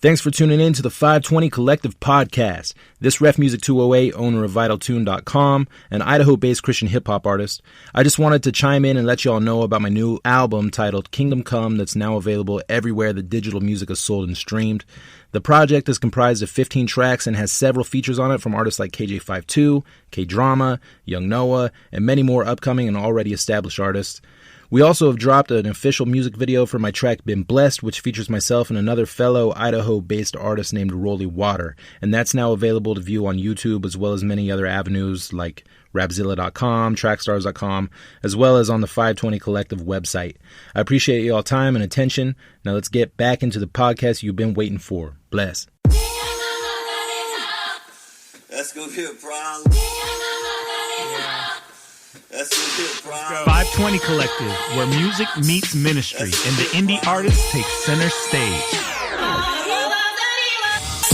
Thanks for tuning in to the FiveTwenty Collective Podcast. This Ref Music 208, owner of VitalTune.com, an Idaho-based Christian hip-hop artist. I just wanted to chime in and let y'all know about my new album titled Kingdom Come that's now available everywhere that digital music is sold and streamed. The project is comprised of 15 tracks and has several features on it from artists like KJ52, K-Drama, Young Noah, and many more upcoming and already established artists. We also have dropped an official music video for my track Been Blessed, which features myself and another fellow Idaho-based artist named Rolly Water, and that's now available to view on YouTube as well as many other avenues like Rapzilla.com, Trackstars.com, as well as on the FiveTwenty Collective website. I appreciate y'all time and attention. Now let's get back into the podcast you've been waiting for. Bless. That's gonna be a problem. That's gonna be a problem. FiveTwenty Collective, where music meets ministry and the indie artists take center stage.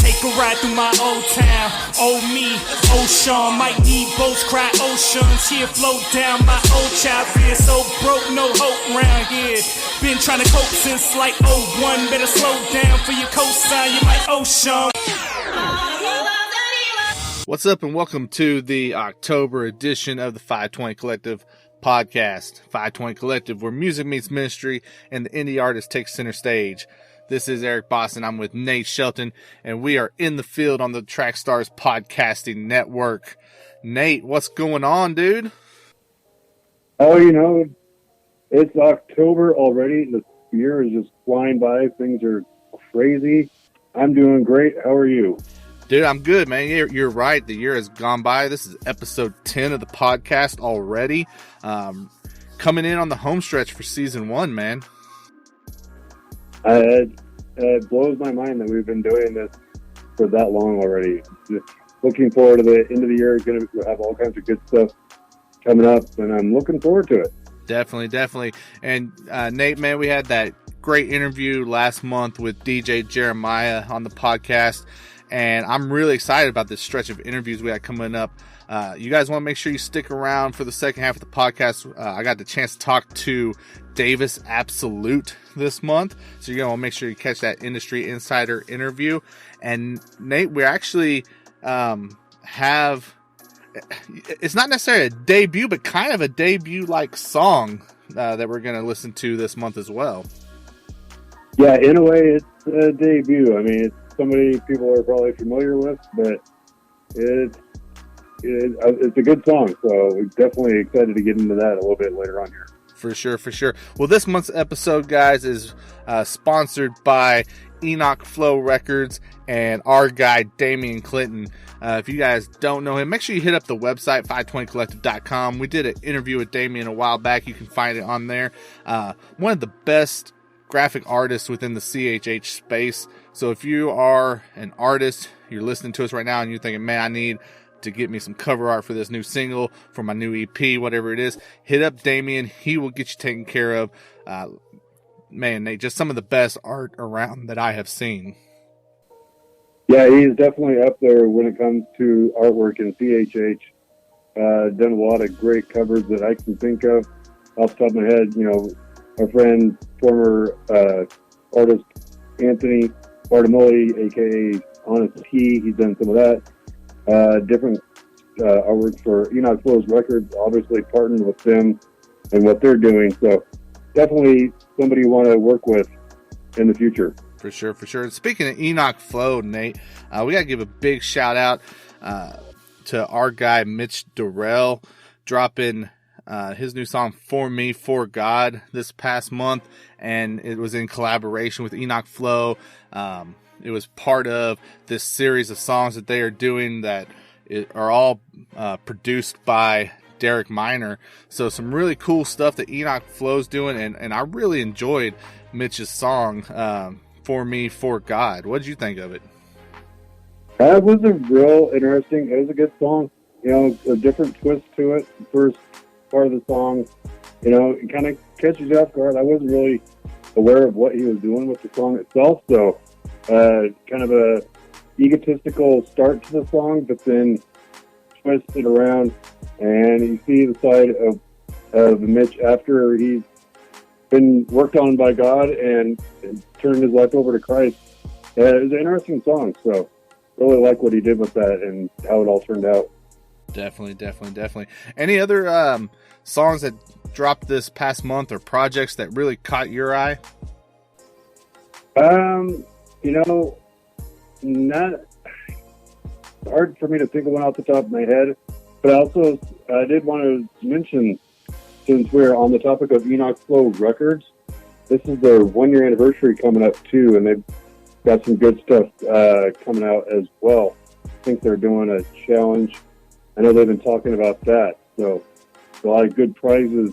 Take a ride through my old town, old me, old Sean, might need boats, cry oceans, here float down my old child, fear so broke, no hope round here, been trying to cope since like '01, better slow down for your cosign, you might owe Sean. What's up and welcome to the October edition of the FiveTwenty Collective podcast. FiveTwenty Collective, where music meets ministry and the indie artist takes center stage. This is Eric Boston. I'm with Nate Shelton, and we are in the field on the Trackstars podcasting network. Nate, what's going on, dude? Oh, it's October already. The year is just flying by. Things are crazy. I'm doing great. How are you? Dude, I'm good, man. You're right. The year has gone by. This is episode 10 of the podcast already. Coming in on the home stretch for season 1, man. It blows my mind that we've been doing this for that long already. Just looking forward to the end of the year. Going to have all kinds of good stuff coming up, and I'm looking forward to it. Definitely. And Nate, man, we had that great interview last month with DJ Jeremiah on the podcast. And I'm really excited about this stretch of interviews we got coming up. You guys want to make sure you stick around for the second half of the podcast. I got the chance to talk to Davis Absolute this month. So you're going to want to make sure you catch that industry insider interview. And Nate, we actually have, it's not necessarily a debut, but kind of a debut-like song that we're going to listen to this month as well. Yeah, in a way, it's a debut. I mean, it's somebody people are probably familiar with, but it's a good song, so we're definitely excited to get into that a little bit later on here. For sure. Well, this month's episode, guys, is sponsored by Enoch Flow Records and our guy, Damian Clinton. If you guys don't know him, make sure you hit up the website, FiveTwentyCollective.com. We did an interview with Damian a while back. You can find it on there. One of the best graphic artists within the CHH space. So if you are an artist, you're listening to us right now and you're thinking, man, I need to get me some cover art for this new single, for my new EP, whatever it is, hit up Damian. He will get you taken care of. Man, Nate, just some of the best art around that I have seen. Yeah, he's definitely up there when it comes to artwork in CHH. Done a lot of great covers that I can think of off the top of my head. Our friend, former artist Anthony Bartamoli, a.k.a. Honest T, he's done some of that. Different artwork for Enoch Flow's records, obviously partnered with them and what they're doing. So definitely somebody you want to work with in the future. For sure. And speaking of Enoch Flow, Nate, we got to give a big shout out to our guy, Mitch Darrell, dropping his new song, For Me, For God, this past month. And it was in collaboration with Enoch Flow. It was part of this series of songs that they are doing that are all produced by Derek Minor. So some really cool stuff that Enoch Flow's doing. And I really enjoyed Mitch's song, For Me, For God. What did you think of it? That was a real interesting, it was a good song. A different twist to it. The first part of the song, it kind of catches you off guard. I wasn't really aware of what he was doing with the song itself. So kind of a egotistical start to the song, but then twist it around and you see the side of Mitch after he's been worked on by God and turned his life over to Christ. it was an interesting song. So really like what he did with that and how it all turned out. Definitely. Any other songs that dropped this past month or projects that really caught your eye? Not hard for me to think of one off the top of my head, but I did want to mention, since we're on the topic of Enoch Flow Records, this is their 1-year anniversary coming up too, and they've got some good stuff coming out as well. I think they're doing a challenge. I know they've been talking about that, so a lot of good prizes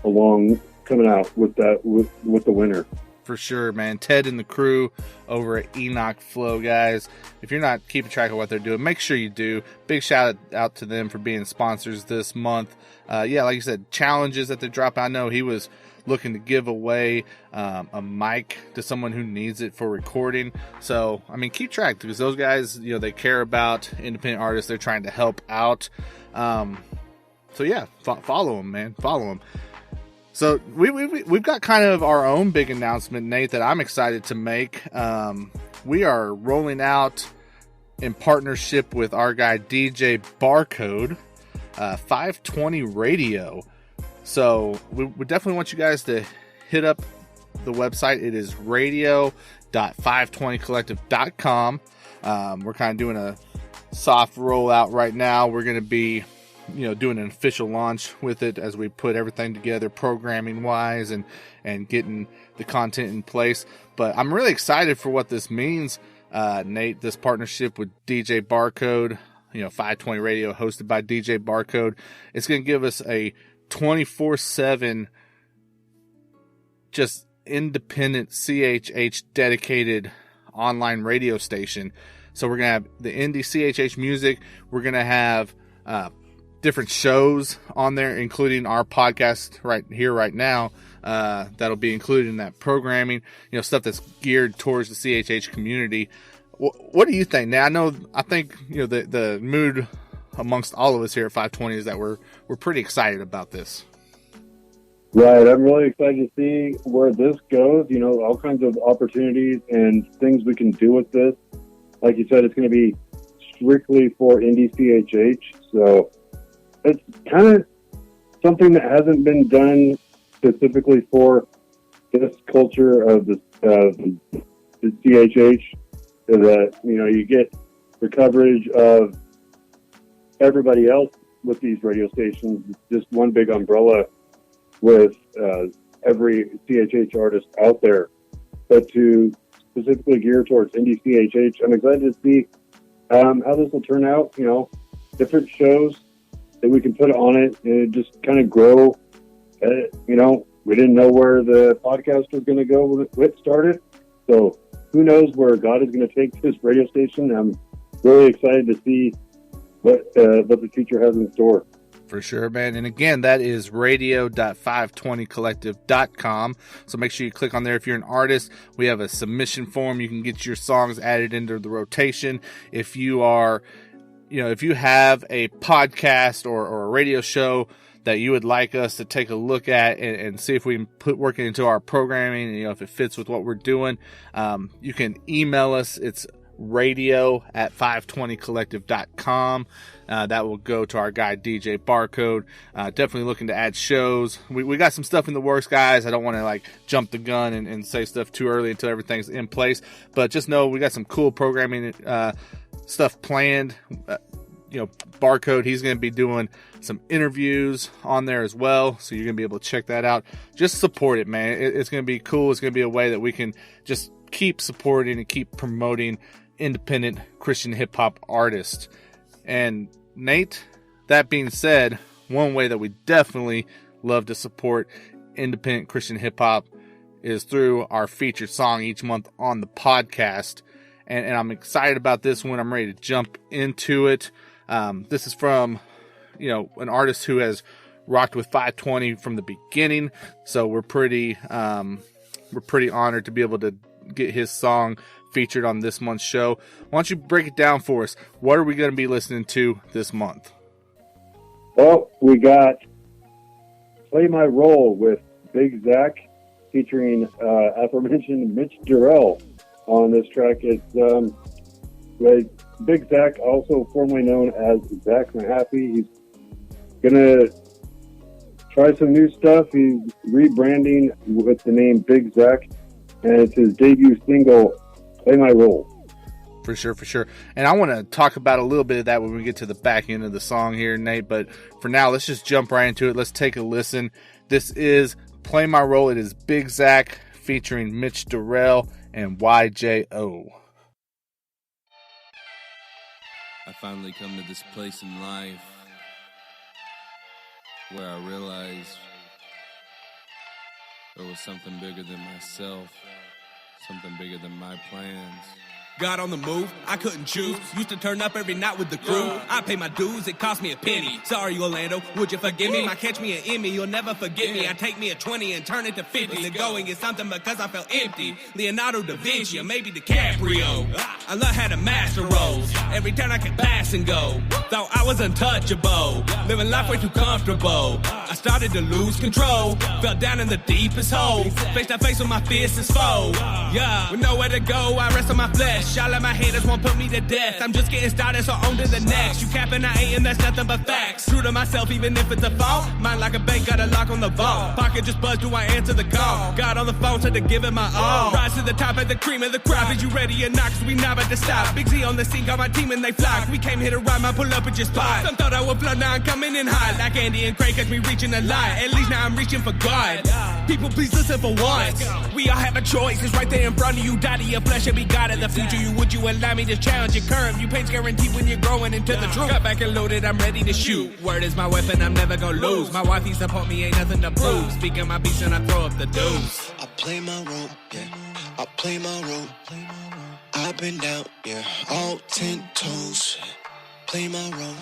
coming out with that with the winner. For sure, man. Ted and the crew over at Enoch Flow, guys. If you're not keeping track of what they're doing, make sure you do. Big shout out to them for being sponsors this month. Like you said, challenges that they're dropping. I know he was looking to give away a mic to someone who needs it for recording. So, keep track, because those guys, they care about independent artists. They're trying to help out. Follow them, man. Follow them. So we've got kind of our own big announcement, Nate, that I'm excited to make. We are rolling out in partnership with our guy DJ Barcode, FiveTwenty Radio. So we definitely want you guys to hit up the website. It is radio.five20collective.com. We're kind of doing a soft rollout right now. We're going to be doing an official launch with it as we put everything together programming wise and getting the content in place. But I'm really excited for what this means, Nate, this partnership with DJ Barcode, FiveTwenty Radio hosted by DJ Barcode. It's going to give us a 24/7 just independent CHH dedicated online radio station. So we're going to have the indie CHH music. We're going to have different shows on there, including our podcast right here, right now. That'll be included in that programming, stuff that's geared towards the CHH community. What do you think? Now, I think, the mood amongst all of us here at FiveTwenty is that we're pretty excited about this. Right. I'm really excited to see where this goes, all kinds of opportunities and things we can do with this. Like you said, it's going to be strictly for indie CHH. So it's kind of something that hasn't been done specifically for this culture of the CHH. That, you get the coverage of everybody else with these radio stations. It's just one big umbrella with every CHH artist out there. But to specifically gear towards indie CHH, I'm excited to see how this will turn out. Different shows that we can put on it, and it just kind of grow. We didn't know where the podcast was going to go when it started. So who knows where God is going to take this radio station. I'm really excited to see what the future has in store. For sure, man. And again, that is radio.five20collective.com. So make sure you click on there. If you're an artist, we have a submission form. You can get your songs added into the rotation. If you are, if you have a podcast or a radio show that you would like us to take a look at and see if we can work it into our programming, if it fits with what we're doing, you can email us. It's radio@five20collective.com. That will go to our guy DJ Barcode. Definitely looking to add shows. We got some stuff in the works, guys. I don't want to jump the gun and say stuff too early until everything's in place, but just know we got some cool programming stuff planned. Barcode, he's going to be doing some interviews on there as well, so you're going to be able to check that out. Just support it, man. It's going to be cool. It's going to be a way that we can just keep supporting and keep promoting independent Christian hip-hop artists. And Nate, that being said, one way that we definitely love to support independent Christian hip-hop is through our featured song each month on the podcast. And I'm excited about this one. I'm ready to jump into it. This is from, an artist who has rocked with FiveTwenty from the beginning. So we're pretty honored to be able to get his song featured on this month's show. Why don't you break it down for us? What are we going to be listening to this month? Well, we got Play My Role with Big Zvch featuring aforementioned Mitch Darrell. on this track. It's Big Zvch, also formerly known as Zach Mahaffey. He's gonna try some new stuff. He's rebranding with the name Big Zvch, and it's his debut single, Play My Role. For sure. And I want to talk about a little bit of that when we get to the back end of the song here, Nate. But for now, let's just jump right into it. Let's take a listen. This is Play My Role. It is Big Zvch featuring Mitch, Darrell, and YJO. I finally come to this place in life where I realized there was something bigger than myself, something bigger than my plans. God on the move, I couldn't choose. Used to turn up every night with the crew. I pay my dues, it cost me a penny. Sorry, Orlando, would you forgive me? Might catch me an Emmy, you'll never forget me. I take me a 20 and turn it to 50. The going is something because I felt empty. Leonardo da Vinci, or maybe DiCaprio. I learned how to master roles. Every turn I could pass and go. Thought I was untouchable. Living life way too comfortable. I started to lose control. Fell down in the deepest hole. Face to face with my fiercest foe. Yeah, with nowhere to go, I rest on my flesh. Y'all at my haters won't put me to death. I'm just getting started, so on to the next. You capping, I ain't, and that's nothing but facts. True to myself, even if it's a fault. Mind like a bank, got a lock on the vault. Pocket just buzzed, do I answer the call? Got on the phone, said to give it my all. Rise to the top at the cream of the crop. Is you ready or not? Cause we not about to stop. Big Z on the scene, got my team and they flock. We came here to ride, my pull up and just pop. Some thought I would flood, now I'm coming in hot. Like Andy and Craig, catch me reaching the light. At least now I'm reaching for God. People, please listen for once. We all have a choice, it's right there in front of you. Die to your flesh and be God in the future. Would you allow me to challenge your current? You pain's guaranteed when you're growing into the truth. Got back and loaded, I'm ready to shoot. Word is my weapon, I'm never gonna lose. My wifey support me, ain't nothing to prove. Speaking my beats and I throw up the deuce. I play my role, yeah. I play my role. I've been down, yeah, all 10 toes. Play my role.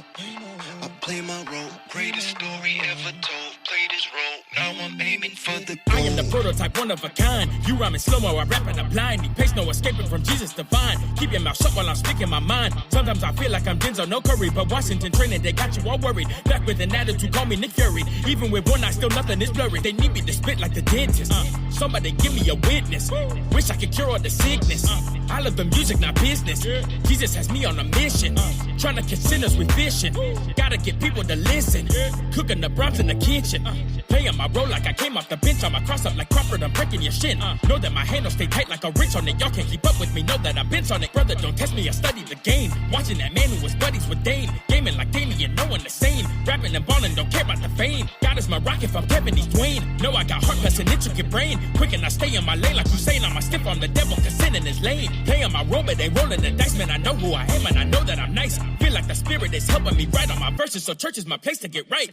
I play my role. Greatest story ever told. Play this role. Now I'm aiming for the goal. I am the prototype, one of a kind. You rhyme in slow-mo, I rap and I'm blind. Pace no escaping from Jesus divine. Keep your mouth shut while I'm speaking my mind. Sometimes I feel like I'm Denzel, no Curry, but Washington training, they got you all worried. Back with an attitude, call me Nick Fury. Even with one eye, still nothing is blurry. They need me to spit like the dentist. Somebody give me a witness. Wish I could cure all the sickness. I love the music, not business. Jesus has me on a mission. Trying to catch sinners with vision. Gotta get people to listen. Cooking the broths in the kitchen. Playing my role like I came off the bench. On my cross up like Crawford, I'm breaking your shin. Know that my handles stay tight like a wrench on it. Y'all can't keep up with me, know that I'm bent on it. Brother, don't test me, I study the game. Watching that man who was buddies with Dane. Gaming like Damien, no one the same. Rapping and balling, don't care about the fame. God is my rock if I'm Kevin, he's Dwayne. Know I got heart plus an intricate brain. Quick and I stay in my lane like Hussein. I'm a stiff on the devil, cause sin in his lane. Playing my role, but they rolling the dice. Man, I know who I am and I know that I'm nice. Feel like the spirit is helping me write on my verses, so church is my place to get right.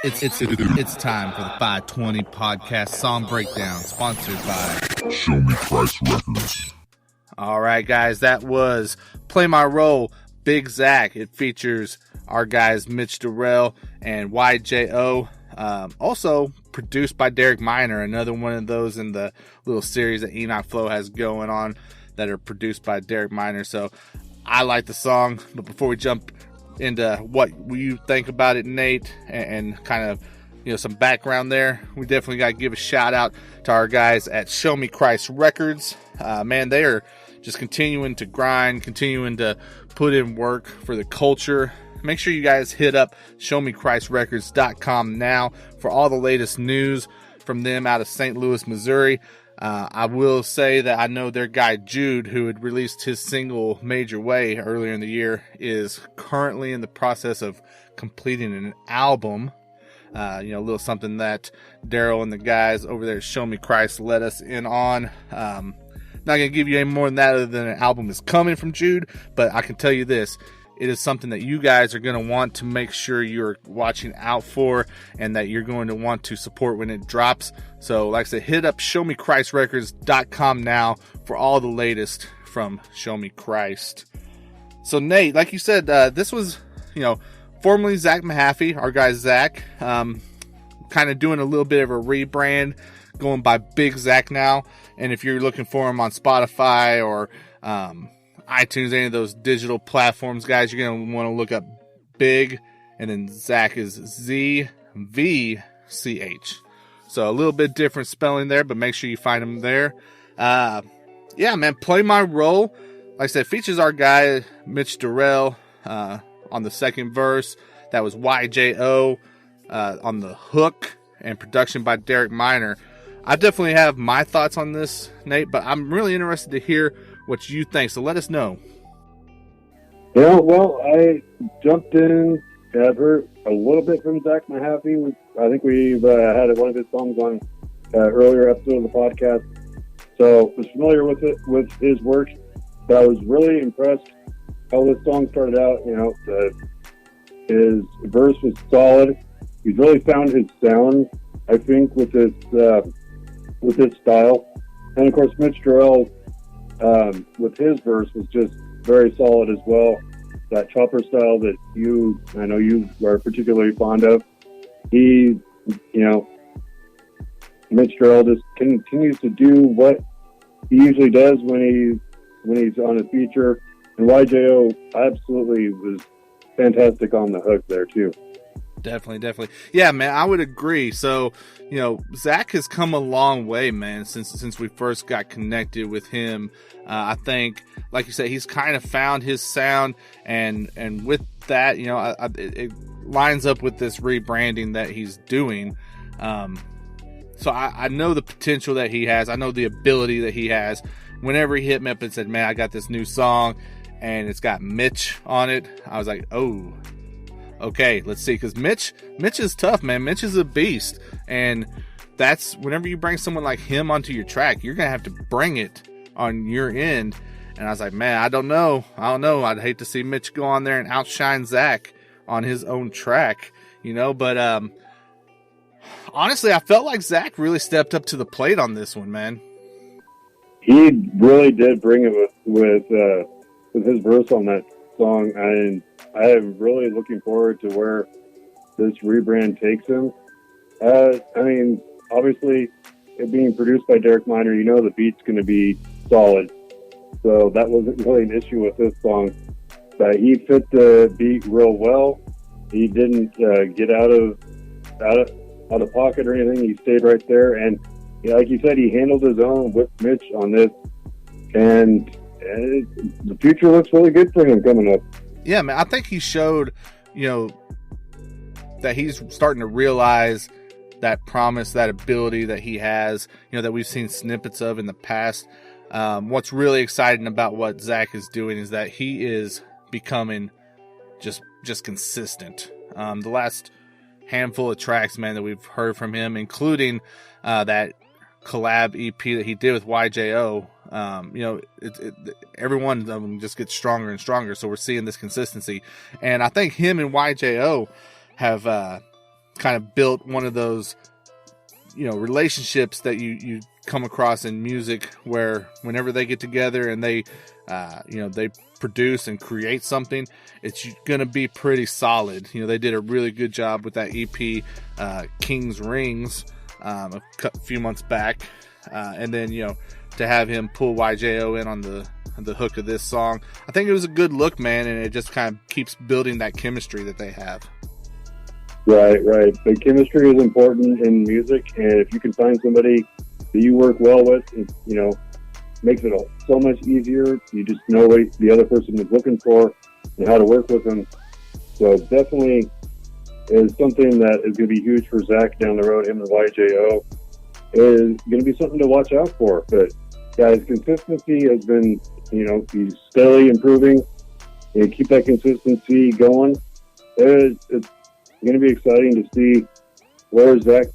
It's time for the FiveTwenty podcast song breakdown, sponsored by Show Me Christ Records. All right, guys, that was Play My Role, Big Zvch. It features our guys Mitch, Darrell, and YJO. Also produced by Derek Minor, another one of those in the little series that Enoch Flow has going on that are produced by Derek Minor. So I like the song, but before we jump into what you think about it, Nate, and kind of, some background there, we definitely got to give a shout out to our guys at Show Me Christ Records. Man, they are just continuing to grind, continuing to put in work for the culture. Make sure you guys hit up showmechristrecords.com now for all the latest news from them out of St. Louis, Missouri. I will say that I know their guy Jude, who had released his single Major Way earlier in the year, is currently in the process of completing an album. A little something that Darrell and the guys over there at Show Me Christ let us in on. Not going to give you any more than that other than an album is coming from Jude, but I can tell you this. It is something that you guys are going to want to make sure you're watching out for and that you're going to want to support when it drops. So, like I said, hit up showmechristrecords.com now for all the latest from Show Me Christ. So, Nate, like you said, this was, formerly Zach Mahaffey, our guy Zach, kind of doing a little bit of a rebrand, going by Big Zvch now. And if you're looking for him on Spotify or iTunes, any of those digital platforms, guys, you're going to want to look up Big, and then Zvch is Zvch. So a little bit different spelling there, but make sure you find him there. Yeah, man, Play My Role. Like I said, features our guy, Mitch Darrell, on the second verse. That was YJO on the hook, and production by Derek Minor. I definitely have my thoughts on this, Nate, but I'm really interested to hear what you think, so let us know. Yeah, well, I jumped in. I've heard a little bit from Zvch Mahaffey. I think we've had one of his songs on earlier episode of the podcast, so I was familiar with it, with his work. But I was really impressed how this song started out. You know, his verse was solid. He's really found his sound, I think, with his style. And of course, Mitch Darrell, with his verse, was just very solid as well. That chopper style that I know you are particularly fond of. Mitch Darrell just continues to do what he usually does when he's on a feature. And YJO absolutely was fantastic on the hook there too. Definitely. Yeah, man, I would agree. So, Zvch has come a long way, man, since we first got connected with him. I think, like you said, he's kind of found his sound, and with that, it lines up with this rebranding that he's doing. So I know the potential that he has. I know the ability that he has. Whenever he hit me up and said, man, I got this new song, and it's got Mitch on it, I was like, oh, okay, let's see, because Mitch is tough, man. Mitch is a beast, and that's whenever you bring someone like him onto your track, you're gonna have to bring it on your end. And I was like, man, I don't know. I'd hate to see Mitch go on there and outshine Zvch on his own track, But honestly, I felt like Zvch really stepped up to the plate on this one, man. He really did bring it with his verse on that song, and I am really looking forward to where this rebrand takes him. Obviously, it being produced by Derek Minor, the beat's going to be solid. So that wasn't really an issue with this song. But he fit the beat real well. He didn't get out of pocket or anything. He stayed right there. And like you said, he handled his own with Mitch on this. And the future looks really good for him coming up. Yeah, man, I think he showed, that he's starting to realize that promise, that ability that he has, that we've seen snippets of in the past. What's really exciting about what Zvch is doing is that he is becoming just consistent. The last handful of tracks, man, that we've heard from him, including that collab EP that he did with YJO, every one of them just gets stronger and stronger. So we're seeing this consistency, and I think him and YJO have kind of built one of those, relationships that you come across in music, where whenever they get together and they produce and create something, it's going to be pretty solid. They did a really good job with that EP, King's Rings, a few months back, and then to have him pull YJO in on the hook of this song, I think it was a good look, man, and it just kind of keeps building that chemistry that they have. Right. The chemistry is important in music, and if you can find somebody that you work well with, it makes it so much easier. You just know what the other person is looking for and how to work with them. So definitely is something that is going to be huge for Zvch down the road. Him and YJO is going to be something to watch out for. But yeah, his consistency has been, he's steadily improving. Keep that consistency going. It's going to be exciting to see where Zvch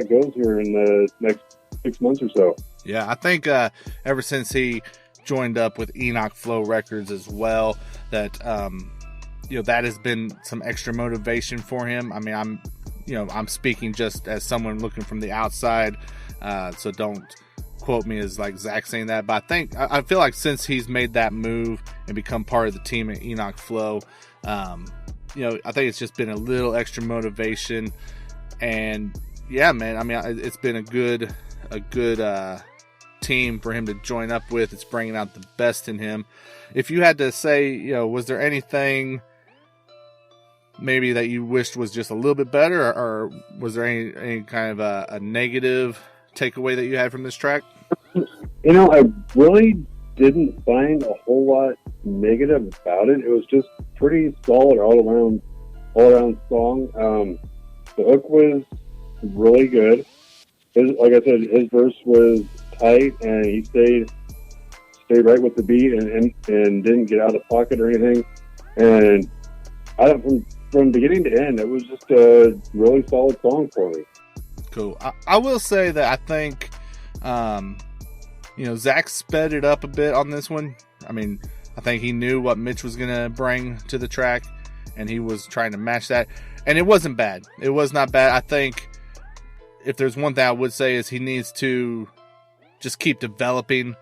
goes here in the next 6 months or so. Yeah, I think ever since he joined up with Enoch Flow Records as well, that that has been some extra motivation for him. I mean, I'm speaking just as someone looking from the outside, so don't quote me as like Zvch saying that. But I feel like since he's made that move and become part of the team at Enoch Flow, I think it's just been a little extra motivation. And yeah, man, I mean, it's been a good team for him to join up with. It's bringing out the best in him. If you had to say, was there anything maybe that you wished was just a little bit better, or was there any kind of a negative takeaway that you had from this track? I really didn't find a whole lot negative about it. It was just pretty solid all around song. The hook was really good. Like I said, his verse was tight, and he stayed right with the beat and didn't get out of pocket or anything. And from beginning to end, it was just a really solid song for me. Cool. I will say that I think, Zach sped it up a bit on this one. I mean, I think he knew what Mitch was going to bring to the track, and he was trying to match that. And it wasn't bad. It was not bad. I think if there's one thing I would say is he needs to just keep developing,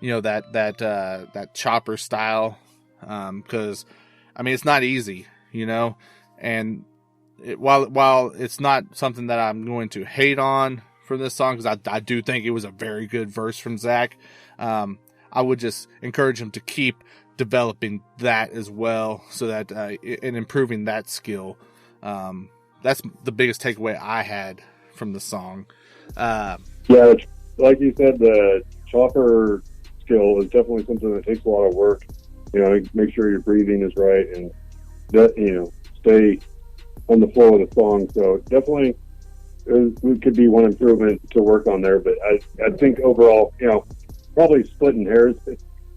that chopper style. Because, it's not easy, and while it's not something that I'm going to hate on for this song, because I do think it was a very good verse from Zach, I would just encourage him to keep developing that as well, so that in improving that skill. That's the biggest takeaway I had from the song. Yeah, like you said, the chopper skill is definitely something that takes a lot of work. Make sure your breathing is right and stay on the flow of the song. So definitely it could be one improvement to work on there. But I think overall, probably splitting hairs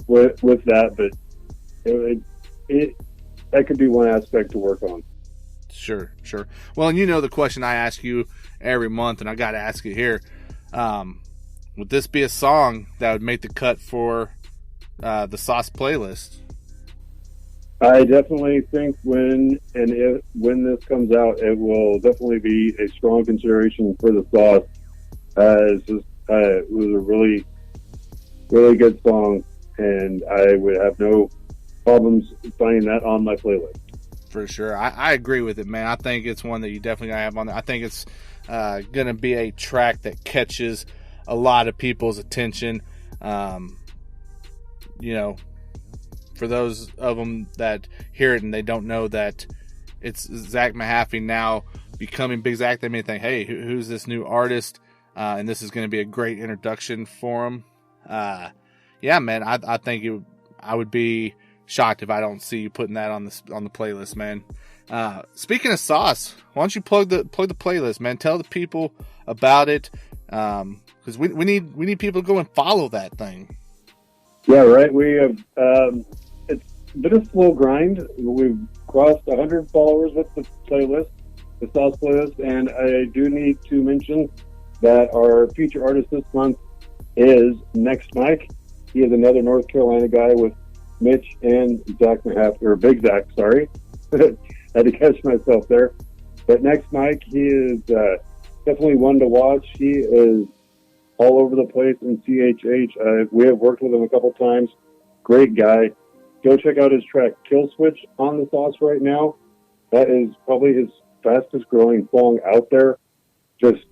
with that, but that could be one aspect to work on. Sure. Well, and the question I ask you every month, and I got to ask it here. Would this be a song that would make the cut for the Sauce playlist? I definitely think when this comes out, it will definitely be a strong consideration for the Sauce. It was a really, really good song, and I would have no problems finding that on my playlist. For sure. I agree with it, man. I think it's one that you definitely got to have on there. I think it's going to be a track that catches a lot of people's attention. For those of them that hear it and they don't know that it's Zach Mahaffey now becoming Big Zach, they may think, hey, who's this new artist? And this is going to be a great introduction for him. Yeah, man, I think I would be shocked if I don't see you putting that on the playlist, man. Speaking of Sauce, why don't you plug the playlist, man? Tell the people about it, because we need people to go and follow that thing. Yeah, right. We have it's been a slow grind. We've crossed 100 followers with the playlist, the Sauce playlist, and I do need to mention that our feature artist this month is Next Mike. He is another North Carolina guy with Mitch and Zach Mahaffey, or Big Zach, sorry. Had to catch myself there. But Next Mike, he is definitely one to watch. He is all over the place in CHH. We have worked with him a couple times. Great guy. Go check out his track Kill Switch on the Sauce right now. That is probably his fastest growing song out there, just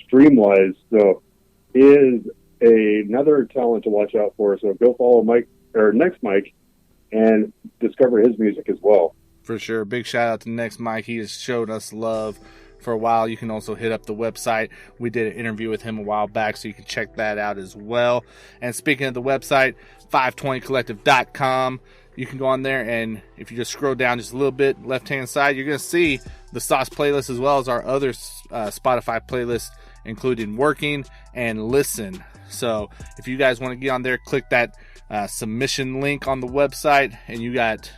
stream-wise. So he is another talent to watch out for. So go follow Next Mike and discover his music as well. For sure. Big shout out to Next Mike. He has showed us love for a while. You can also hit up the website. We did an interview with him a while back, so you can check that out as well. And speaking of the website, FiveTwentyCollective.com. You can go on there, and if you just scroll down just a little bit, left-hand side, you're going to see the Sauce playlist as well as our other Spotify playlists, including Working and Listen. So if you guys want to get on there, click that submission link on the website, and you got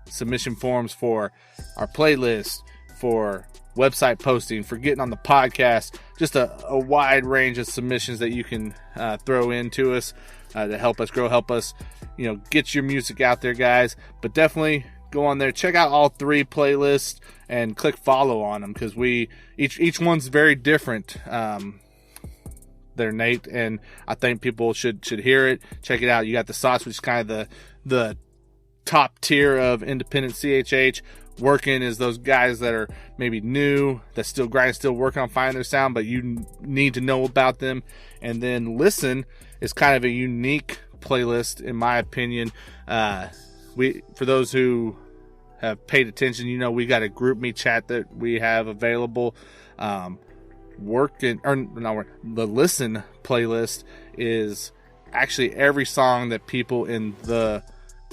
submission forms for our playlist, for website posting, for getting on the podcast, just a wide range of submissions that you can throw into us to help us grow, help us, get your music out there, guys. But definitely go on there, check out all three playlists, and click follow on them, because each one's very different. There, Nate, and I think people should hear it, check it out. You got the Sauce, which is kind of the top tier of independent CHH. working is those guys that are maybe new, that still grinding, still working on finding their sound, but you need to know about them. And then Listen is kind of a unique playlist, in my opinion. For those who have paid attention, you know, we got a group me chat that we have available. The Listen playlist is actually every song that people in the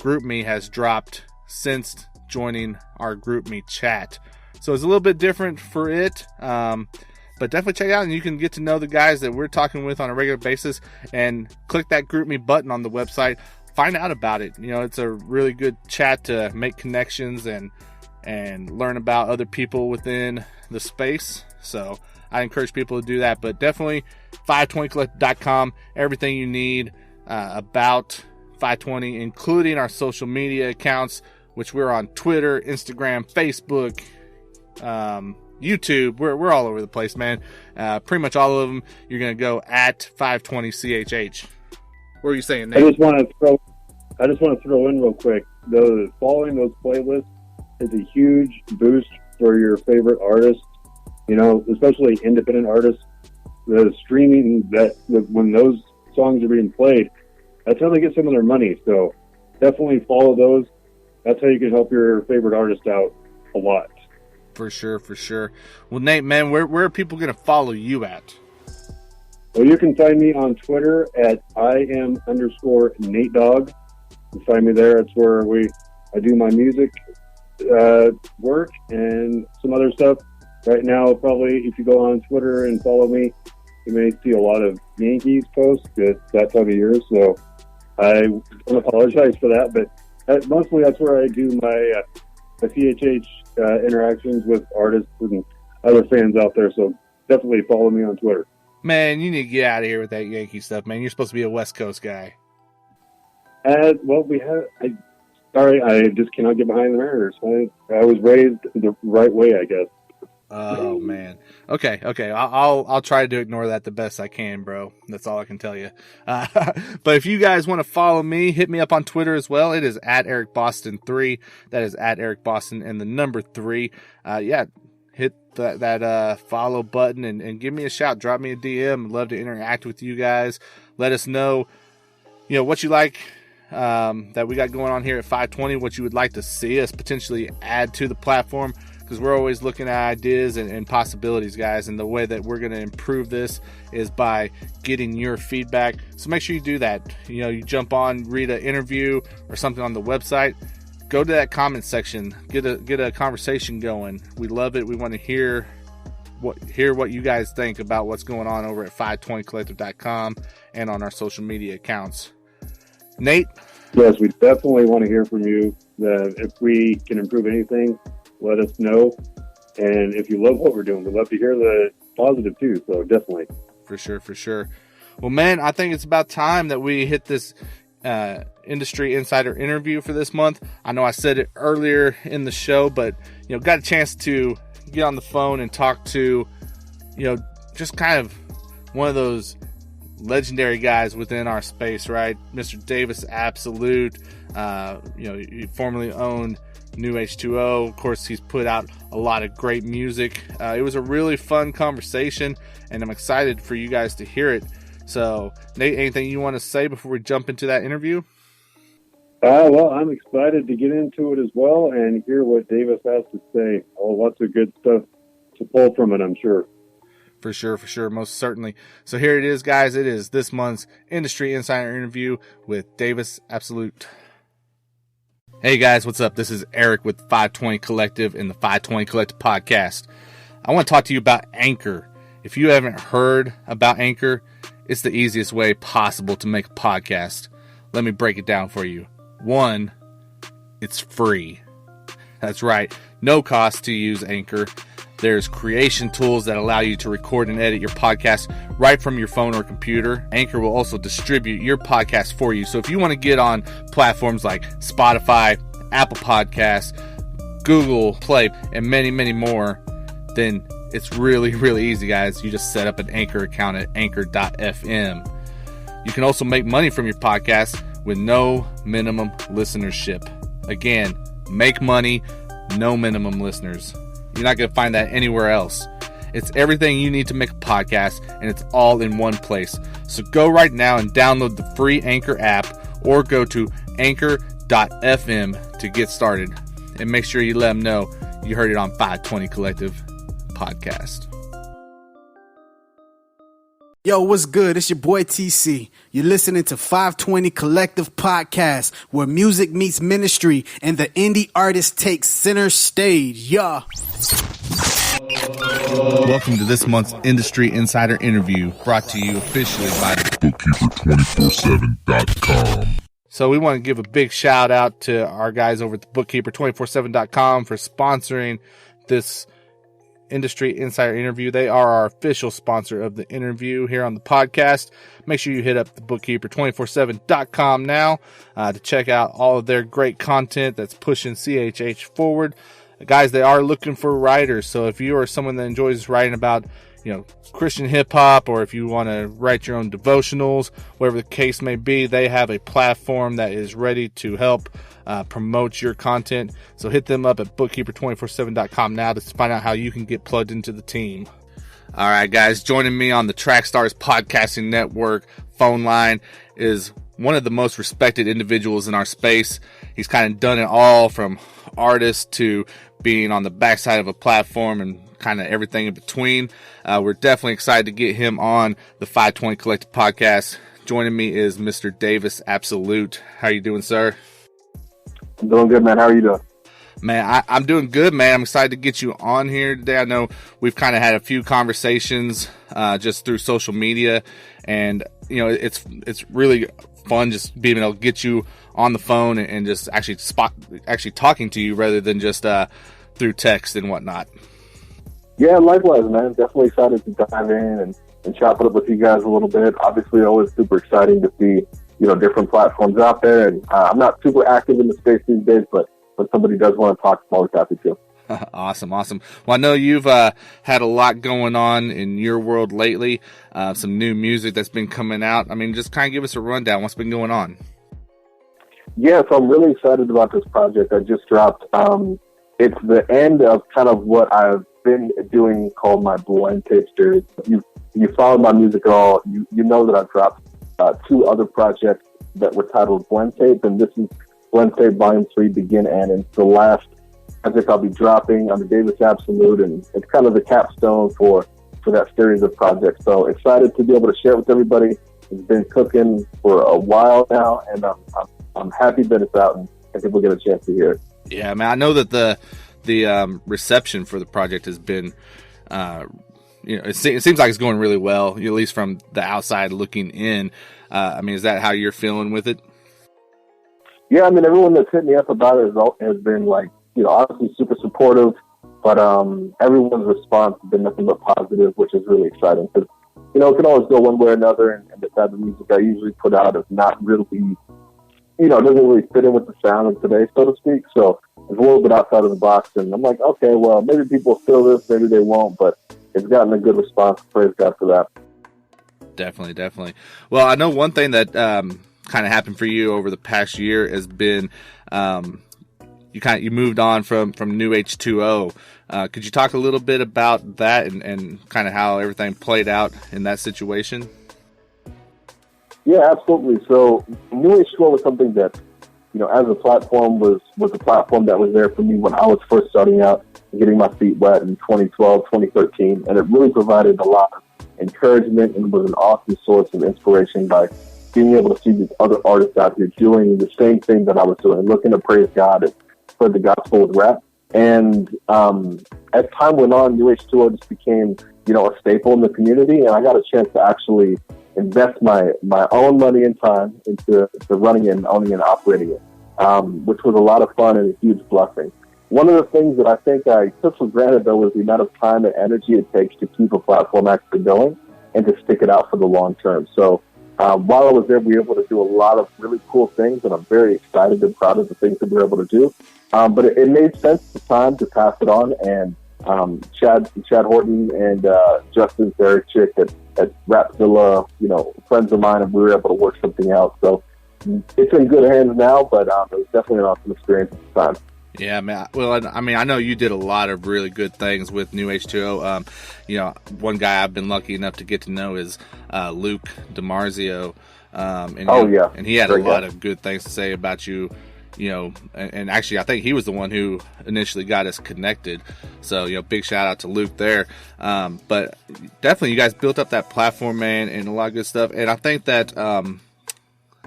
group me has dropped since joining our group me chat. So it's a little bit different for it, but definitely check it out, and you can get to know the guys that we're talking with on a regular basis, and click that group me button on the website. Find out about it. You know, it's a really good chat to make connections and learn about other people within the space. So I encourage people to do that, but definitely FiveTwentyCollective.com, everything you need about FiveTwenty, including our social media accounts, which we're on Twitter, Instagram, Facebook, YouTube. We're all over the place, man. Pretty much all of them. You're going to go at FiveTwentyCHH. What are you saying, Nate? I just want to throw in real quick. Following those playlists is a huge boost for your favorite artists. You know, especially independent artists. The streaming when those songs are being played, that's how they get some of their money. So definitely follow those. That's how you can help your favorite artist out a lot. For sure. Well, Nate, man, where are people going to follow you at? Well, you can find me on Twitter at @IM_Nate Dogg. You can find me there. That's where I do my music work and some other stuff. Right now, probably if you go on Twitter and follow me, you may see a lot of Yankees posts. It's that time of year, so I don't apologize for that. But mostly that's where I do my CHH interactions with artists and other fans out there. So definitely follow me on Twitter. Man, you need to get out of here with that Yankee stuff, man. You're supposed to be a West Coast guy. Well, I just cannot get behind the Mariners. I was raised the right way, I guess. Oh man. Okay. I'll try to ignore that the best I can, bro. That's all I can tell you. But if you guys want to follow me, hit me up on Twitter as well. It is at EricBoston3. That is at EricBoston and the number 3. Hit that follow button and give me a shout. Drop me a DM. I'd love to interact with you guys. Let us know, what you like that we got going on here at FiveTwenty, what you would like to see us potentially add to the platform. Because we're always looking at ideas and possibilities, guys. And the way that we're going to improve this is by getting your feedback. So make sure you do that. You jump on, read an interview or something on the website. Go to that comment section. Get a conversation going. We love it. We want to hear what you guys think about what's going on over at FiveTwentyCollective.com and on our social media accounts. Nate? Yes, we definitely want to hear from you. If we can improve anything, let us know. And if you love what we're doing, we'd love to hear the positive too. So definitely. For sure. Well, man, I think it's about time that we hit this industry insider interview for this month. I know I said it earlier in the show, but got a chance to get on the phone and talk to just kind of one of those legendary guys within our space, right? Mr. Davis Absolute. He formerly owned New H2O. Of course, he's put out a lot of great music. It was a really fun conversation, and I'm excited for you guys to hear it. So, Nate, anything you want to say before we jump into that interview? Well, I'm excited to get into it as well and hear what Davis has to say. Lots of good stuff to pull from it, I'm sure. For sure, most certainly. So here it is, guys. It is this month's Industry Insider interview with Davis Absolute. Hey guys, what's up? This is Eric with FiveTwenty Collective and the FiveTwenty Collective podcast. I want to talk to you about Anchor. If you haven't heard about Anchor, it's the easiest way possible to make a podcast. Let me break it down for you. 1, it's free. That's right, no cost to use Anchor. There's creation tools that allow you to record and edit your podcast right from your phone or computer. Anchor will also distribute your podcast for you. So if you want to get on platforms like Spotify, Apple Podcasts, Google Play, and many, many more, then it's really, really easy, guys. You just set up an Anchor account at anchor.fm. You can also make money from your podcast with no minimum listenership. Again, make money, no minimum listeners. You're not going to find that anywhere else. It's everything you need to make a podcast, and it's all in one place. So go right now and download the free Anchor app or go to anchor.fm to get started. And make sure you let them know you heard it on FiveTwenty Collective Podcast. Yo, what's good? It's your boy TC. You're listening to FiveTwenty Collective Podcast, where music meets ministry and the indie artist takes center stage. Yeah. Welcome to this month's Industry Insider interview, brought to you officially by Bookkeeper247.com. So we want to give a big shout out to our guys over at the Bookkeeper247.com for sponsoring this Industry Insider interview. They are our official sponsor of the interview here on the podcast. Make sure you hit up the Bookkeeper247.com now to check out all of their great content that's pushing CHH forward. Guys, they are looking for writers. So if you are someone that enjoys writing about, Christian hip hop, or if you want to write your own devotionals, whatever the case may be, they have a platform that is ready to help promote your content. So hit them up at bookkeeper247.com now to find out how you can get plugged into the team. All right, guys, joining me on the Trackstars Podcasting Network phone line is one of the most respected individuals in our space. He's kind of done it all, from artist to being on the backside of a platform and kind of everything in between. We're definitely excited to get him on the FiveTwenty Collective Podcast. Joining me is Mr. Davis Absolute. How are you doing, sir? I'm doing good, man. How are you doing? Man, I'm doing good, man. I'm excited to get you on here today. I know we've kind of had a few conversations just through social media, and it's really fun just being able to get you on the phone and just actually talking to you rather than just through text and whatnot. Yeah, likewise, man. Definitely excited to dive in and chop it up with you guys a little bit. Obviously, always super exciting to see different platforms out there. And I'm not super active in the space these days, but when somebody does want to talk, I'm always happy to. Awesome. Well, I know you've had a lot going on in your world lately, some new music that's been coming out. I mean, just kind of give us a rundown. What's been going on? Yeah, so I'm really excited about this project I just dropped. It's the end of kind of what I've been doing called my blend tape series. You followed my music at all, you know that I've dropped two other projects that were titled Blend Tape, and this is Blend Tape Volume 3, Begin and End. It's the last project I'll be dropping under Davis Absolute, and it's kind of the capstone for that series of projects. So excited to be able to share it with everybody. It's been cooking for a while now, and I'm happy that it's out and people get a chance to hear it. Yeah, man, I know that the reception for the project has been, it seems like it's going really well, at least from the outside looking in. I mean, is that how you're feeling with it? Yeah, I mean, everyone that's hit me up about it has been obviously super supportive, but everyone's response has been nothing but positive, which is really exciting because, it can always go one way or another, and the type of music I usually put out is not really, it doesn't really fit in with the sound of today, so to speak. So it's a little bit outside of the box, and I'm like, okay, well, maybe people will feel this, maybe they won't, but it's gotten a good response. Praise God for that. Definitely. Well, I know one thing that kind of happened for you over the past year has been you moved on from New H2O. Could you talk a little bit about that and kind of how everything played out in that situation? Yeah, absolutely. So New H2O was something that, as a platform was a platform that was there for me when I was first starting out and getting my feet wet in 2012, 2013. And it really provided a lot of encouragement and was an awesome source of inspiration by being able to see these other artists out here doing the same thing that I was doing, looking to praise God and spread the gospel with rap. And as time went on, New H2O just became, a staple in the community. And I got a chance to actually invest my own money and time into running it and owning and operating it, which was a lot of fun and a huge blessing. One of the things that I think I took for granted, though, was the amount of time and energy it takes to keep a platform actually going and to stick it out for the long term. So while I was there, we were able to do a lot of really cool things, and I'm very excited and proud of the things that we were able to do. But it made sense at the time to pass it on, and Chad Horton and Justin Zvch at Rapzilla, friends of mine, and we were able to work something out. So it's in good hands now, but it was definitely an awesome experience at the time. Yeah, man. Well, I mean, I know you did a lot of really good things with New H2O. You know, one guy I've been lucky enough to get to know is Luke DiMarzio. And he had a lot of good things to say about you. You know, and actually, I think he was the one who initially got us connected. So, you know, big shout out to Luke there. But definitely, you guys built up that platform, man, and a lot of good stuff. And I think that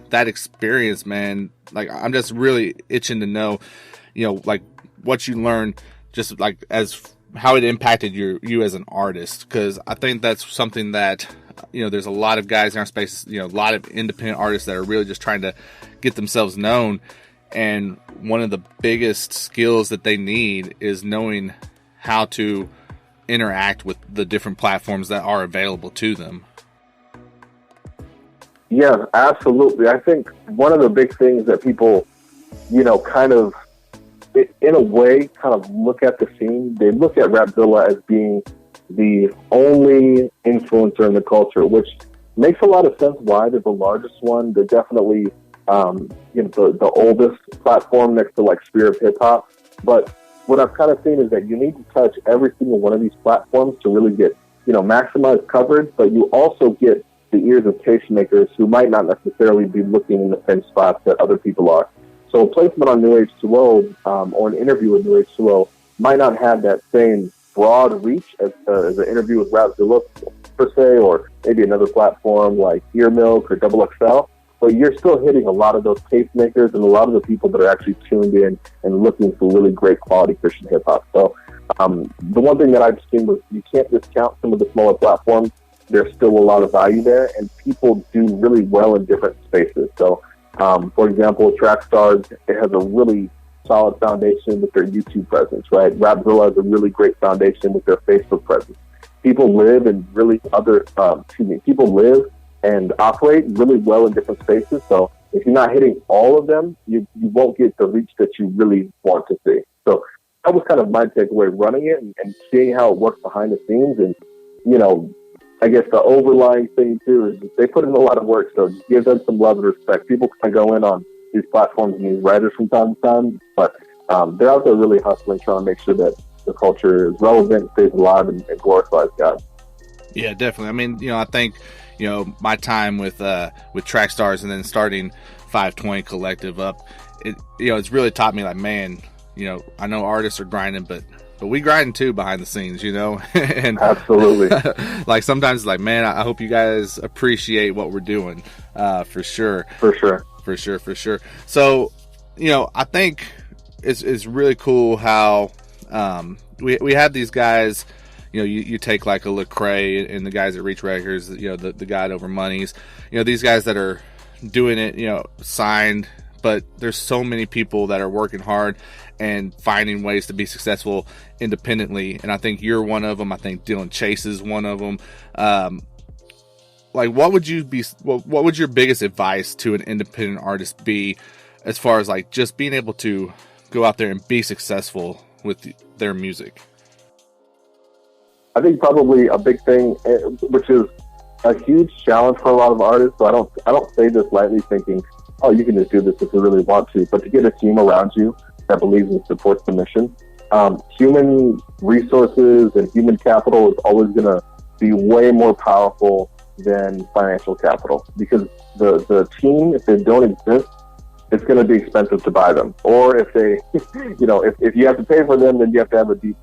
that experience, man, like, I'm just really itching to know, you know, like what you learned, just like as how it impacted you as an artist. Because I think that's something that, you know, there's a lot of guys in our space, you know, a lot of independent artists that are really just trying to get themselves known. And one of the biggest skills that they need is knowing how to interact with the different platforms that are available to them. Yeah, absolutely. I think one of the big things that people, you know, kind of, in a way, kind of look at the scene, they look at Rapzilla as being the only influencer in the culture, which makes a lot of sense why they're the largest one. They're definitely, you know, the oldest platform next to like Sphere of Hip Hop. But what I've kind of seen is that you need to touch every single one of these platforms to really get, you know, maximize coverage, but you also get the ears of tastemakers who might not necessarily be looking in the same spots that other people are. So a placement on New H2O or an interview with New H2O might not have that same broad reach as an interview with Rapzilla per se, or maybe another platform like Ear Milk or Double XL. But you're still hitting a lot of those tastemakers and a lot of the people that are actually tuned in and looking for really great quality Christian hip hop. So the one thing that I've seen was you can't discount some of the smaller platforms. There's still a lot of value there, and people do really well in different spaces. So, for example, Trackstars, it has a really solid foundation with their YouTube presence, right? Rapzilla has a really great foundation with their Facebook presence. People live in really people live and operate really well in different spaces. So if you're not hitting all of them, you won't get the reach that you really want to see. So that was kind of my takeaway running it and seeing how it works behind the scenes. And, you know, I guess the overlying thing too is they put in a lot of work, so just give them some love and respect. People kind of go in on these platforms and these writers from time to time, but they're out there really hustling, trying to make sure that the culture is relevant, stays alive, and glorifies God. Yeah, definitely. I mean, you know, I think, you know, my time with Trackstars and then starting FiveTwenty Collective up, it's really taught me, like, man, you know, I know artists are grinding, but we grind too behind the scenes, you know. And absolutely. Like sometimes it's like, man, I hope you guys appreciate what we're doing, for sure. For sure. So, you know, I think it's really cool how we have these guys. You know, you take like a Lecrae and the guys at Reach Records, you know, the guy over Monies, you know, these guys that are doing it, you know, signed, but there's so many people that are working hard and finding ways to be successful independently. And I think you're one of them. I think Dylan Chase is one of them. Like, what would your biggest advice to an independent artist be as far as like just being able to go out there and be successful with their music? I think probably a big thing, which is a huge challenge for a lot of artists. So I don't say this lightly, thinking, oh, you can just do this if you really want to. But to get a team around you that believes and supports the mission. Human resources and human capital is always going to be way more powerful than financial capital, because the team, if they don't exist, it's going to be expensive to buy them. Or if they, you know, if you have to pay for them, then you have to have a deep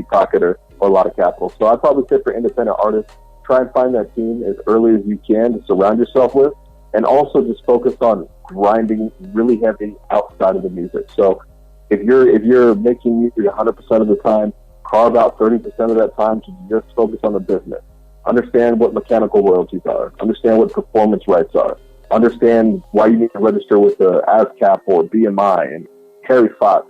pocket or a lot of capital. So I'd probably say for independent artists, try and find that team as early as you can to surround yourself with, and also just focus on grinding really heavy outside of the music. So if you're making music 100% of the time, carve out 30% of that time to just focus on the business. Understand what mechanical royalties are. Understand what performance rights are. Understand why you need to register with the ASCAP or BMI and Harry Fox,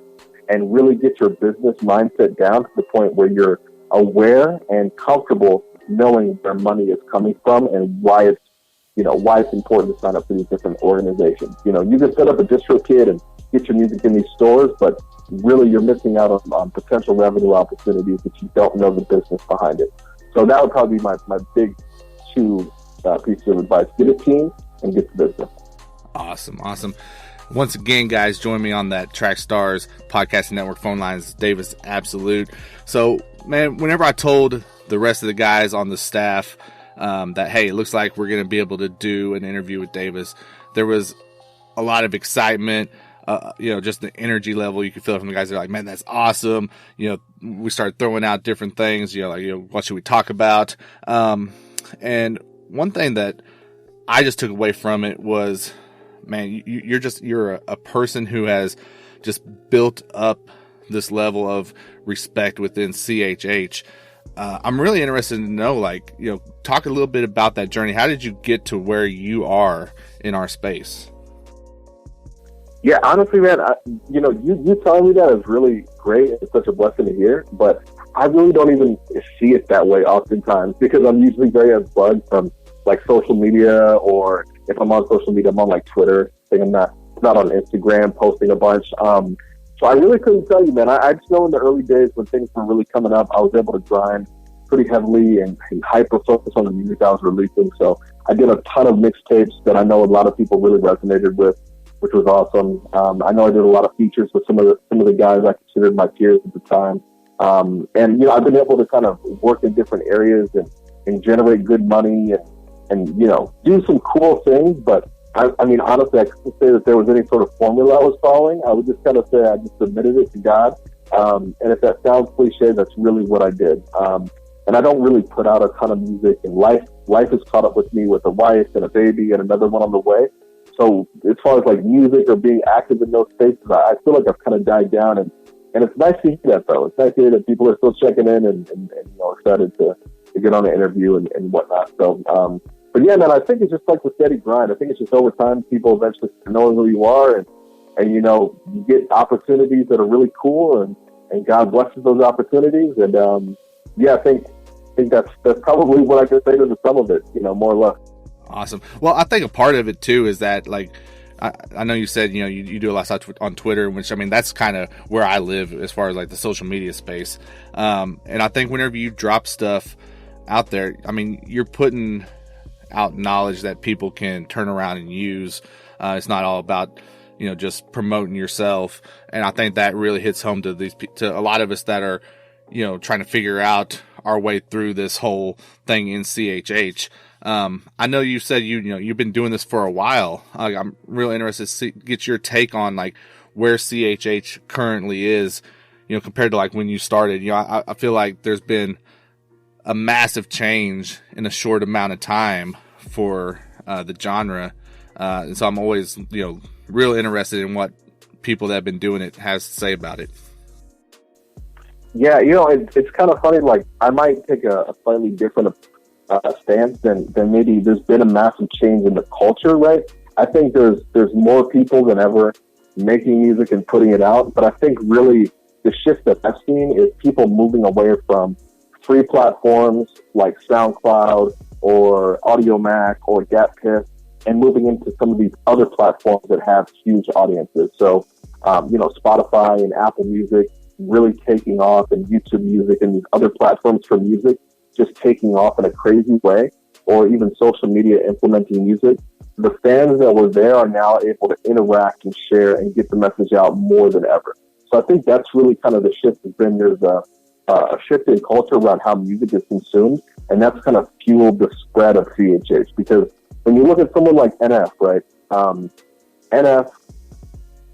and really get your business mindset down to the point where you're aware and comfortable knowing where money is coming from and why it's important to sign up for these different organizations. You know, you can set up a DistroKid and get your music in these stores, but really you're missing out on potential revenue opportunities if you don't know the business behind it. So that would probably be my big two pieces of advice. Get a team and get to business. Awesome. Once again, guys, join me on that Track Stars Podcasting Network phone lines. Davis Absolute. So, man, whenever I told the rest of the guys on the staff that, hey, it looks like we're going to be able to do an interview with Davis, there was a lot of excitement. Just the energy level you could feel from the guys. They're like, man, that's awesome. We started throwing out different things, what should we talk about? And one thing that I just took away from it was, man, you're a person who has just built up this level of respect within CHH. I'm really interested to know, talk a little bit about that journey. How did you get to where you are in our space? Yeah, honestly, man, you telling me that is really great. It's such a blessing to hear, but I really don't even see it that way oftentimes because I'm usually very unplugged from social media, or if I'm on social media, I'm on Twitter. I think I'm not on Instagram posting a bunch. So I really couldn't tell you, man. I just know in the early days when things were really coming up, I was able to grind pretty heavily and hyper focus on the music I was releasing. So I did a ton of mixtapes that I know a lot of people really resonated with, which was awesome. I know I did a lot of features with some of the guys I considered my peers at the time. And I've been able to kind of work in different areas and generate good money and do some cool things. But I mean, honestly, I couldn't say that there was any sort of formula I was following. I would just kind of say I just submitted it to God. And if that sounds cliche, that's really what I did. And I don't really put out a ton of music, and life has caught up with me with a wife and a baby and another one on the way. So as far as music or being active in those spaces, I feel like I've kind of died down, and it's nice to hear that, though. It's nice to hear that people are still checking in and excited to get on the interview and whatnot. So, but yeah, man, I think it's just the steady grind. I think it's just over time, people eventually start knowing who you are, and you get opportunities that are really cool, and God blesses those opportunities. And yeah, I think that's probably what I can say to the sum of it, more or less. Awesome. Well, I think a part of it too is that I know you said, you do a lot of stuff on Twitter, which, I mean, that's kind of where I live as far as the social media space. And I think whenever you drop stuff out there, I mean, you're putting out knowledge that people can turn around and use. It's not all about, just promoting yourself. And I think that really hits home to to a lot of us that are, trying to figure out our way through this whole thing in CHH. I know you said you've been doing this for a while. I'm really interested to get your take on where CHH currently is, compared to when you started. I feel like there's been a massive change in a short amount of time for the genre, and so I'm always real interested in what people that have been doing it has to say about it. Yeah, it's kind of funny. I might take a slightly different stance than maybe there's been a massive change in the culture, right? I think there's more people than ever making music and putting it out, but I think really the shift that I've seen is people moving away from free platforms like SoundCloud or AudioMac or GapPiff and moving into some of these other platforms that have huge audiences. So, Spotify and Apple Music really taking off, and YouTube Music and these other platforms for music just taking off in a crazy way, or even social media implementing music. The fans that were there are now able to interact and share and get the message out more than ever. So I think that's really kind of the shift has been. There's a shift in culture around how music is consumed, and that's kind of fueled the spread of CHH. Because when you look at someone like NF, right? NF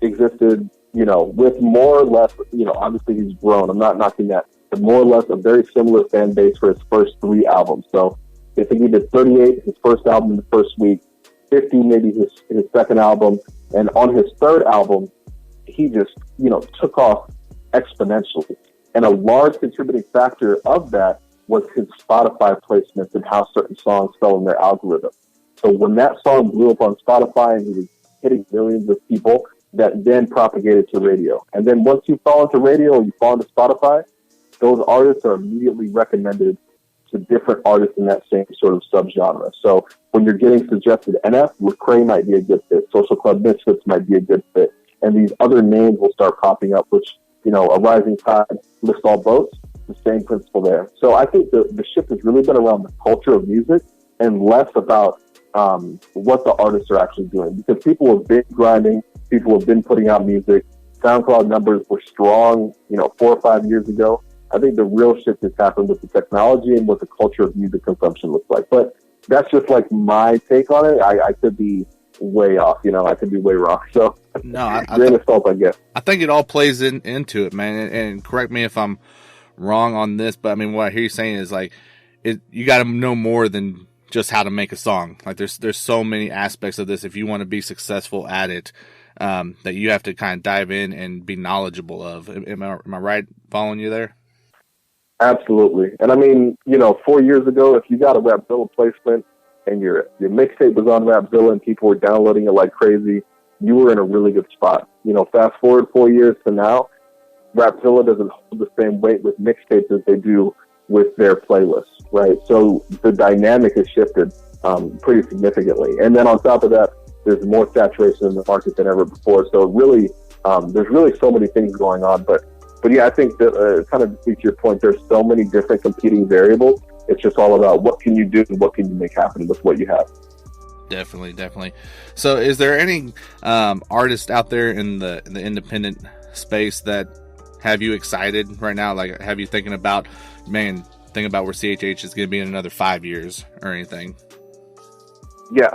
existed, with more or less, obviously he's grown. I'm not knocking that. But more or less a very similar fan base for his first 3 albums. So I think he did 38, his first album in the first week, 50 maybe his second album, and on his third album, he just, took off exponentially. And a large contributing factor of that was his Spotify placements and how certain songs fell in their algorithm. So when that song blew up on Spotify and he was hitting millions of people, that then propagated to radio. And then once you fall into radio or you fall into Spotify, those artists are immediately recommended to different artists in that same sort of subgenre. So when you're getting suggested NF, Lecrae might be a good fit. Social Club Misfits might be a good fit. And these other names will start popping up, which, a rising tide lifts all boats. The same principle there. So I think the shift has really been around the culture of music and less about what the artists are actually doing. Because people were big grinding, people have been putting out music. SoundCloud numbers were strong, 4 or 5 years ago. I think the real shift has happened with the technology and what the culture of music consumption looks like. But that's just like my take on it. I could be way off, I could be way wrong. So no, grain of salt, I guess. I think it all plays into it, man. And correct me if I'm wrong on this, but I mean, what I hear you saying is like, you got to know more than just how to make a song. Like there's so many aspects of this. If you want to be successful at it, that you have to kind of dive in and be knowledgeable of. Am I right following you there? Absolutely. And I mean, 4 years ago, if you got a Rapzilla placement and your mixtape was on Rapzilla and people were downloading it like crazy, you were in a really good spot. Fast forward 4 years to now, Rapzilla doesn't hold the same weight with mixtapes as they do with their playlists, right? So the dynamic has shifted pretty significantly. And then on top of that, there's more saturation in the market than ever before. So really, there's really so many things going on. But yeah, I think that kind of to speak to your point, there's so many different competing variables. It's just all about what can you do and what can you make happen with what you have. Definitely. So is there any artists out there in the independent space that have you excited right now? Like, have you thinking about where CHH is going to be in another 5 years or anything? Yeah.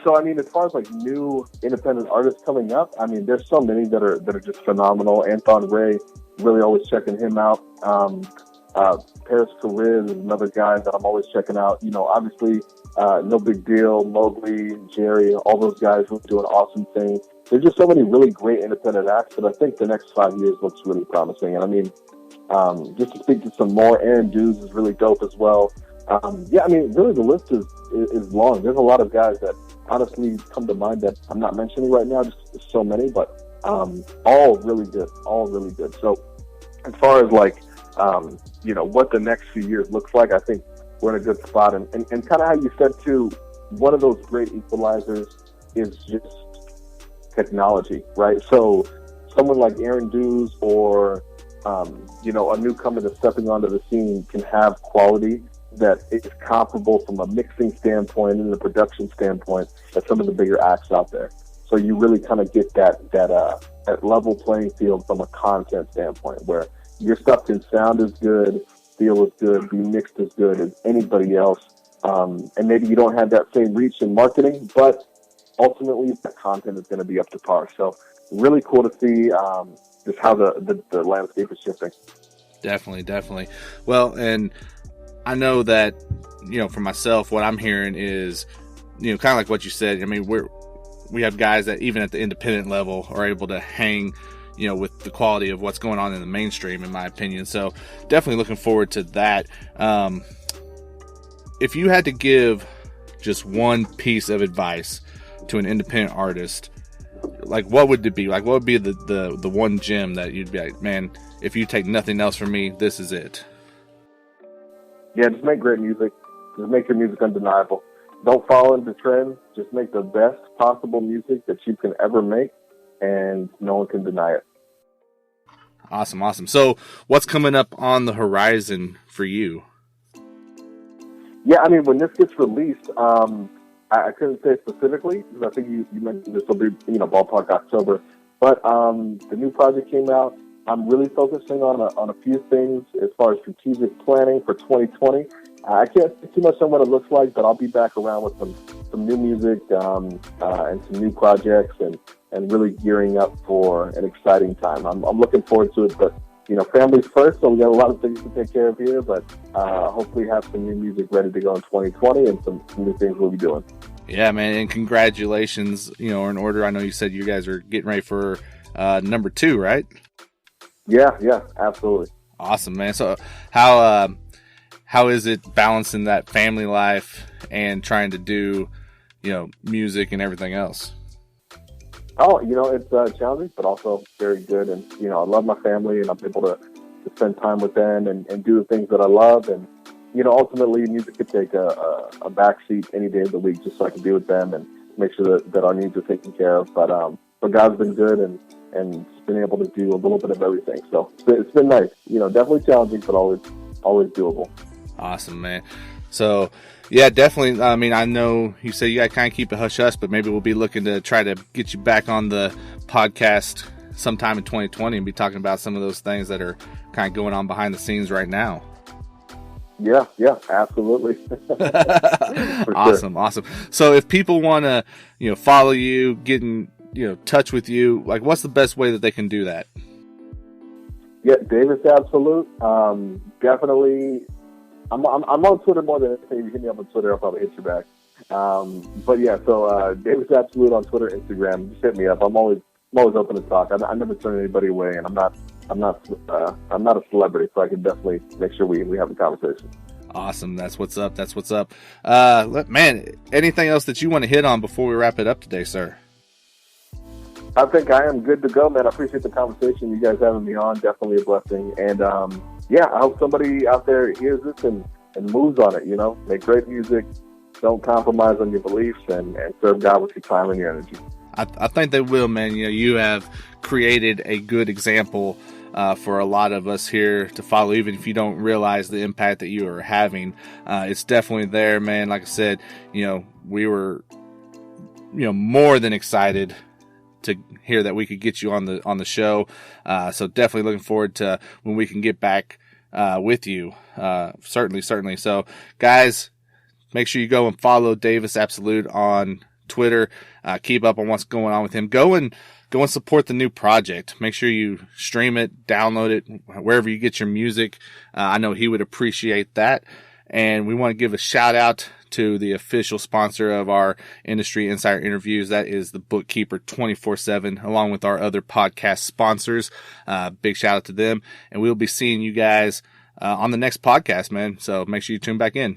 So, I mean, as far as like new independent artists coming up, I mean, there's so many that are just phenomenal. Anton Ray, really always checking him out. Paris Cariz is another guy that I'm always checking out. Obviously, No Big Deal, Mowgli, Jerry, all those guys who are doing awesome things. There's just so many really great independent acts that I think the next 5 years looks really promising. And I mean, just to speak to some more, Aaron Dews is really dope as well. Yeah, I mean, really the list is long. There's a lot of guys that honestly come to mind that I'm not mentioning right now, just so many, but all really good. So as far as like, what the next few years looks like, I think we're in a good spot. And kind of how you said too, one of those great equalizers is just technology, right? So someone like Aaron Dews or, a newcomer that's stepping onto the scene can have quality that is comparable from a mixing standpoint and a production standpoint as some of the bigger acts out there. So you really kind of get that level playing field from a content standpoint where your stuff can sound as good, feel as good, be mixed as good as anybody else. And maybe you don't have that same reach in marketing, but ultimately the content is going to be up to par. So really cool to see just how the landscape is shifting. Definitely. Well, and I know that, for myself, what I'm hearing is, kind of like what you said. I mean, we have guys that even at the independent level are able to hang, with the quality of what's going on in the mainstream, in my opinion. So definitely looking forward to that. If you had to give just one piece of advice to an independent artist, like what would it be? Like what would be the one gem that you'd be like, man, if you take nothing else from me, this is it? Yeah, just make great music. Just make your music undeniable. Don't follow into trends. Just make the best possible music that you can ever make, and no one can deny it. Awesome. So what's coming up on the horizon for you? Yeah, I mean, when this gets released, I couldn't say specifically, because I think you mentioned this will be, ballpark October. But the new project came out. I'm really focusing on a few things as far as strategic planning for 2020. I can't say too much on what it looks like, but I'll be back around with some new music and some new projects and really gearing up for an exciting time. I'm looking forward to it, but family's first, so we got a lot of things to take care of here, but hopefully have some new music ready to go in 2020 and some new things we'll be doing. Yeah, man, and congratulations, in order. I know you said you guys are getting ready for number 2, right? Yeah, absolutely. Awesome, man. So how is it balancing that family life and trying to do, music and everything else? Oh, it's challenging, but also very good. And, I love my family and I'm able to spend time with them and do the things that I love. And, ultimately music could take a backseat any day of the week just so I can be with them and make sure that our needs are taken care of. But God's been good and been able to do a little bit of everything. So it's been nice, definitely challenging, but always doable. Awesome, man. So, yeah, definitely. I mean, I know you said you got to kind of keep it hush-hush, but maybe we'll be looking to try to get you back on the podcast sometime in 2020 and be talking about some of those things that are kind of going on behind the scenes right now. Yeah, absolutely. Awesome. So if people want to, follow you, get in, touch with you, like what's the best way that they can do that? Yeah, Davis Absolute. Definitely. I'm on Twitter more than anything. You hit me up on Twitter, I'll probably hit you back. But yeah, so Davis Absolute on Twitter, Instagram. Just hit me up. I'm always open to talk. I never turn anybody away, and I'm not a celebrity, so I can definitely make sure we have a conversation. Awesome. That's what's up. Man, anything else that you want to hit on before we wrap it up today, sir? I think I am good to go, man. I appreciate the conversation. You guys having me on, definitely a blessing. And I hope somebody out there hears this and moves on it. Make great music, don't compromise on your beliefs, and serve God with your time and your energy. I think they will, man. You have created a good example for a lot of us here to follow, even if you don't realize the impact that you are having. It's definitely there, man. Like I said, we were, more than excited to hear that we could get you on the show. So definitely looking forward to when we can get back with you. Certainly. So guys, make sure you go and follow Davis Absolute on Twitter. Keep up on what's going on with him. Go and support the new project. Make sure you stream it, download it, wherever you get your music. I know he would appreciate that. And we want to give a shout out to the official sponsor of our Industry Insider interviews. That is the Bookkeeper 24/7, along with our other podcast sponsors. Big shout out to them. And we'll be seeing you guys on the next podcast, man. So make sure you tune back in.